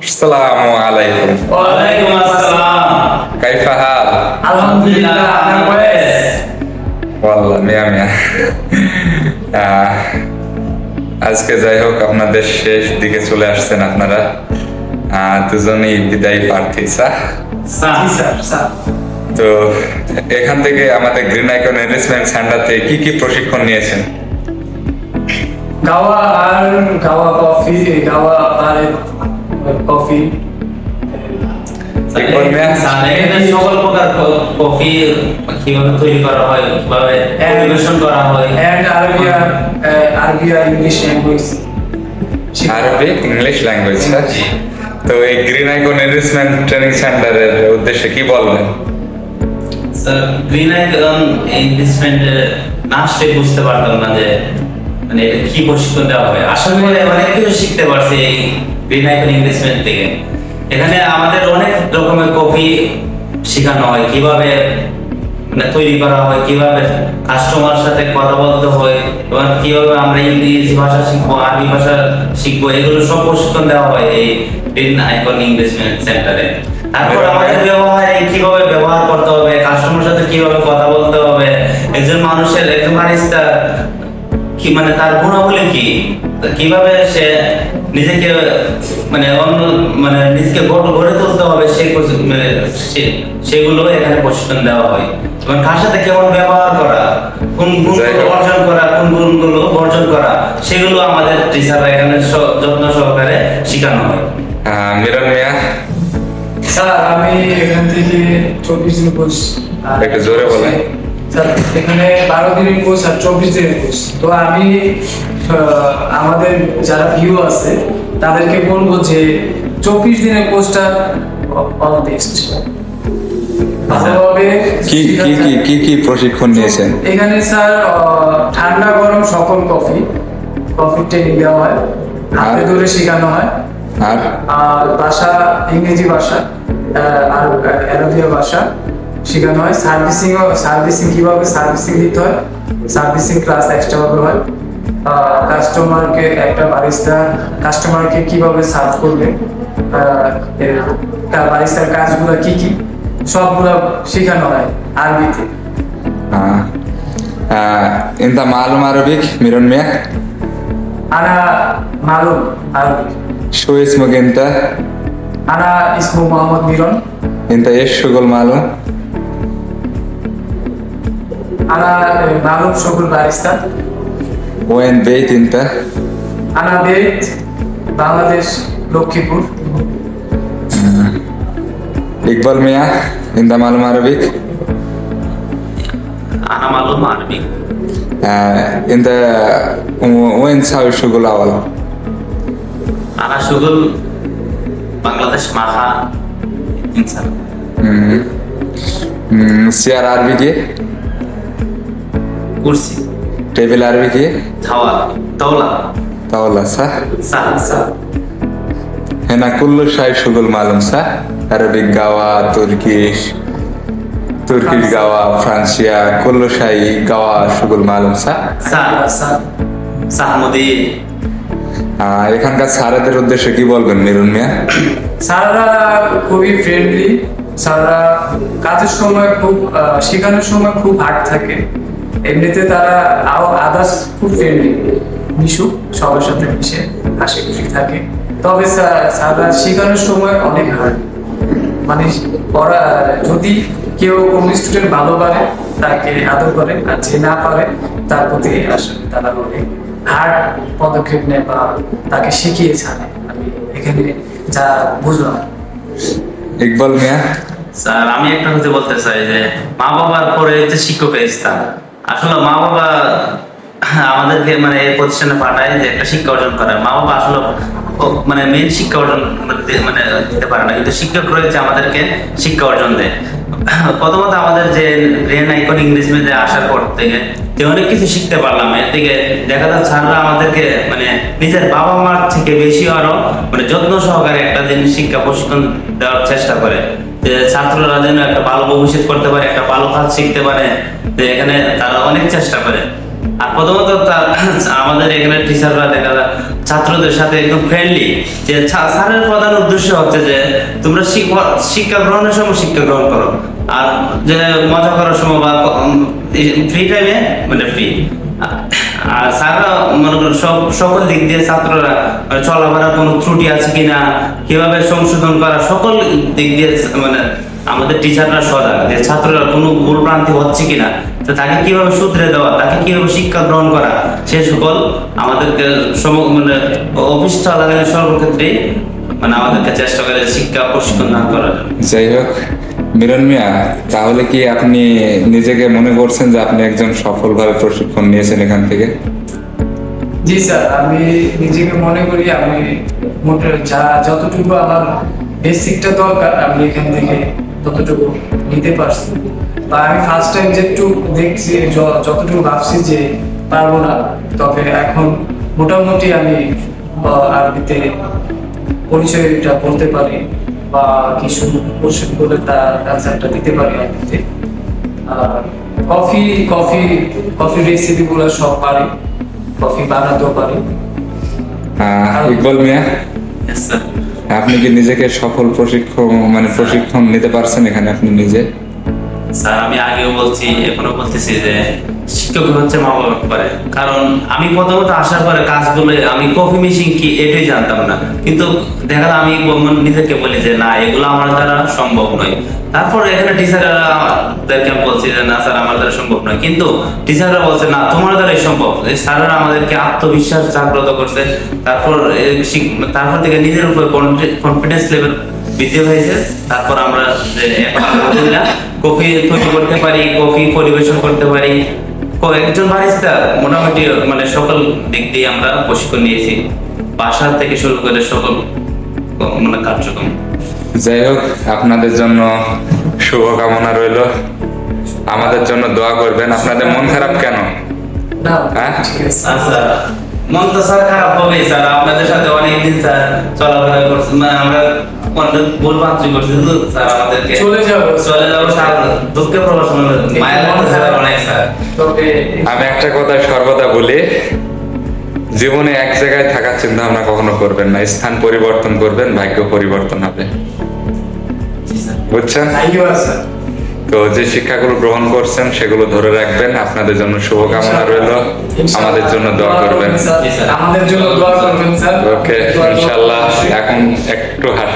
Assalamu alaikum. Waalaikumsalam. Kaifa hal? Alhamdulillah, ana kwes. Wallah, মিয়া মিয়া। আজকে যাই হোক আপনাদের শেষ দিকে চলে আসছেন আপনারা দুজনেই বিদায় প্রার্থী স্যার। তো এখান থেকে আমাদের গ্রিন আইকন এনরিচমেন্ট সেন্টারতে কি কি প্রশিক্ষণ নিয়েছেন? গাওয়া কফি ইকবাল মিয়া, সকল প্রকার কফি কিভাবে তৈরি করা হয়, কিভাবে পরিবেশন করা হয়, Arabia English language. Arabic English language. তো এই গ্রিন আইকন এনরিচমেন্ট ট্রেনিং সেন্টারের উদ্দেশ্যে কি বলবেন? স্যার, গ্রিন আইকন ইনভেস্টমেন্ট না আসলে বুঝতে পারতাম না যে মানে এটা কি প্রশিক্ষণ দেওয়া হয়। আশা করি অনেক কিছু শিখতে পারছি এই গ্রিন আইকন ইনভেস্টমেন্ট থেকে। এখানে আমাদের অনেক রকমের কফি শেখানো হয়, কিভাবে মানে তৈরি করা হয়, কিভাবে কাস্টমার সাথে কথা বলতে হয়, এবং কিভাবে আমরা ইংরেজি ভাষা শিখবো, আরবি ভাষা শিখবো, এগুলো সব প্রশিক্ষণ দেওয়া হয় এই গ্রিন আইকন ইনভেস্টমেন্ট সেন্টারে। তারপর আমাদের ব্যবহারে কিভাবে ব্যবহার করতে হবে, কাস্টমার সাথে কিভাবে কথা বলতে হবে, একজন মানুষের একজন বারিস্তা কি মানে তার গুণাবলী কি, কিভাবে সে নিজেকে মানে অন্য মানে নিজেকে গড়ে তুলতে হবে, সেগুলো এখানে প্রশিক্ষণ দেওয়া হয়। এবং কার সাথে কেমন ব্যবহার করা, কোন গুণগুলো অর্জন করা, কোন গুণগুলো বর্জন করা, সেগুলো আমাদের টিচাররা এখানে যত্ন সহকারে শেখানো হয়। মিরন মিয়া, স্যার আমি এখান থেকে 24 দিন কোর্স। একটু জোরে বলেন। স্যার এখানে 12 দিনের কোর্স আর 24 দিনের কোর্স। তো আমি আমাদের যারা ভিউ আছে তাদেরকে বলবো যে 24 দিনের কোর্সটা অল বেস্ট। ভালোভাবে কি প্রশিক্ষণ নিয়েছেন এখানে? স্যার ঠান্ডা গরম সকল কফি ট্রেনিং দেওয়া হয়, হাতে ধরে শেখানো হয়, আর ভাষা ইংরেজি ভাষা আর আরবিয়া ভাষা শেখানো হয়। সার্ভিসিং কিভাবে সার্ভিসিং দিতে হয়, সার্ভিসিং ক্লাস এক্সট্রা ভাবে হয়। কাস্টমারকে একটা বারিস্তা কাস্টমারকে কিভাবে সার্ভ করবে, বারিস্তার কাজগুলো কি কি সবগুলো শেখানো হয় আরবিতে। انت معلوم عربيك ميرون ميا؟ انا معلوم عربي. شو اسمك انت؟ انا اسمه محمد ميرون. انت ايش شغل معلوم؟ انا معلوم شغل باريستا. وين بيت انت؟ انا بيت بنغلاديش لوكيبور. اقبال ميا، انت معلوم عربيك؟ أنا معلوم عربي. انت وين تساوي الشغل اول؟ أنا شغل بنغلاديش معها إنسان. سيارة عربي كي؟ كرسي. টেবিল আরবি কি? طاولة صح؟ صح. هنا كل شيء شغل معلوم صح؟ عربي قهوة تركي قهوة فرنسية كل شيء قهوة شغل معلوم صح؟ صح مدير. এখানকার স্যারদের উদ্দেশ্যে কি বলবেন মিরুন মিয়া? স্যাররা খুবই ফ্রেন্ডলি, স্যাররা কাজের সময় খুব শেখানোর সময় খুব হার্ড থাকে, এমনিতে তারা আদার্স খুব ফ্রেন্ডলি, মিশুক, সবার সাথে মিশে হাসি খুশি থাকে। তবে স্যাররা শেখানোর সময় অনেক হার্ড, মানে যদি কেউ কোনো স্টুডেন্ট ভালো পারে তাকে আদর করে, আর যে না পারে তার প্রতি আসলে তারা অনেক হার্ড পদক্ষেপ নেয় বা তাকে শিখিয়ে ছাড়ে। আমি এখানে যা বুঝলাম। ইকবাল মিয়া, স্যার আমি একটা কথা বলতে চাই যে মা বাবার পরে হচ্ছে শিক্ষকের স্থান। আসলে মা বাবা আমাদেরকে মানে এই প্রতিষ্ঠানে পাঠায় যে একটা শিক্ষা অর্জন করে। মা বাবা আসলে মানে মেন শিক্ষা অর্জন মানে দিতে পারে না, কিন্তু শিক্ষক রয়েছে আমাদেরকে শিক্ষা অর্জন দেয়। প্রথমত আমাদের যে গ্রিন আইকন ইংরেজিতে আসার পর থেকে অনেক কিছু শিখতে পারলাম। এর থেকে দেখা যাচ্ছে স্যাররা আমাদেরকে মানে নিজের বাবা মার থেকে বেশি আরো মানে যত্ন সহকারে একটা জিনিস শিক্ষা প্রশিক্ষণ দেওয়ার চেষ্টা করে, যে ছাত্ররা যেন একটা ভালো ভবিষ্যৎ করতে পারে, একটা ভালো কাজ শিখতে পারে, যে এখানে তারা অনেক চেষ্টা করে। আর প্রথমত আমাদের এখানে টিচাররা দেখা যায় ছাত্রদের সাথে একদম ফ্রেন্ডলি। যে স্যারের প্রধান উদ্দেশ্য হচ্ছে যে তোমরা শিক্ষা গ্রহণের সময় শিক্ষা গ্রহণ করো, আর যে মজা করার সময় বা ফ্রি টাইমে মানে ফ্রি। আর স্যাররা মনে করেন সকল দিক দিয়ে ছাত্ররা চলাফেরার কোনো ত্রুটি আছে কিনা, কিভাবে সংশোধন করা, সকল দিক দিয়ে মানে আমাদের টিচাররা সজাগ যে ছাত্ররা কোনো ভুল ভ্রান্তি হচ্ছে কিনা, তো তাকে কিভাবে শুধরে দেওয়া, তাকে কিভাবে শিক্ষা গ্রহণ করা, সে সকল আমাদেরকে মানে অফিস চলাকালীন সর্বক্ষেত্রে মানে আমাদেরকে চেষ্টা করে শিক্ষা প্রশিক্ষণ দান করার জন্য। যাই হোক মিলন মিয়া, তাহলে কি আপনি নিজেকে মনে করছেন যে আপনি একজন সফলভাবে প্রশিক্ষণ নিয়েছেন এখান থেকে? জি স্যার, আমি নিজেকে মনে করি আমি যতটুকু আমার বেসিকটা দরকার আমি এখান থেকে ততটুকু নিতে পারছি। বা আমি ফার্স্ট টাইম যেটু দেখছি, যতটুকু ভাবছি যে পারবো না, তবে এখন মোটামুটি আমি আরবিতে পরিচয়টা বলতে পারি বা কিছু কোশ্চেন করলে তার অ্যান্সারটা দিতে পারি আরবিতে। কফি রেসিপি গুলো সব পারি, কফি বানাতেও পারি। ইকবাল মিয়া, Yes, sir. আপনি কি নিজেকে সফল প্রশিক্ষণ নিতে পারছেন এখানে আপনি নিজে? স্যার আমি আগেও বলছি, এখনো বলতেছি যে শিক্ষক হচ্ছে মা বাবার পরে। কারণ আমি প্রথমত আসার পরে কাজগুলো আমি কফি মেশিন কি এটাই জানতাম না, কিন্তু দেখা যায় আমি নিজেকে বলি যে না এগুলো আমার দ্বারা সম্ভব নয়। তারপর এখানে টিচারদেরকে আমি বলছি যে না স্যার আমার দ্বারা সম্ভব নয়, কিন্তু টিচাররা বলছে না তোমার দ্বারাই সম্ভব। স্যাররা আমাদেরকে আত্মবিশ্বাস জাগ্রত করছে। তারপর থেকে নিজের উপর কনফিডেন্স লেভেল বৃদ্ধি হয়েছে। তারপর আমরা যে কফি তৈরি করতে পারি, কফি পরিবেশন করতে পারি। একজন বারিস্তা মোটামুটি মানে সকল দিক দিয়ে আমরা প্রশিক্ষণ নিয়েছি, বাসা থেকে শুরু করে সকল মানে কার্যক্রম। যাই হোক, আপনাদের জন্য শুভকামনা রইল, আমাদের জন্য দোয়া করবেন। আপনাদের মন খারাপ কেন? না, হ্যাঁ? ঠিক আছে। আচ্ছা, মন তো স্যার খারাপ হবে স্যার, আপনাদের সাথে অনেকদিন স্যার চলাফেরা করছি, মানে আমরা অনেক ভুলভ্রান্তি করছি, স্যার আমাদেরকে চলে যাবো স্যার, দুঃখে প্রকাশ মায়ের মতো স্যার অনেক স্যার। তবে আমি একটা কথা সর্বদা বলি, জীবনে এক জায়গায় থাকার চিন্তা ভাবনা কখনো করবেন না, স্থান পরিবর্তন করবেন, ভাগ্য পরিবর্তন হবে, বুঝছেন? Thank you sir. তো যে শিক্ষাগুলো গ্রহণ করছেন সেগুলো ধরে রাখবেন। আপনাদের জন্য শুভকামনা রইল, আমাদের জন্য দোয়া করবেন। আমাদের জন্য দোয়া করবেন স্যার। ওকে, ইনশাল্লাহ। এখন একটু হাঁট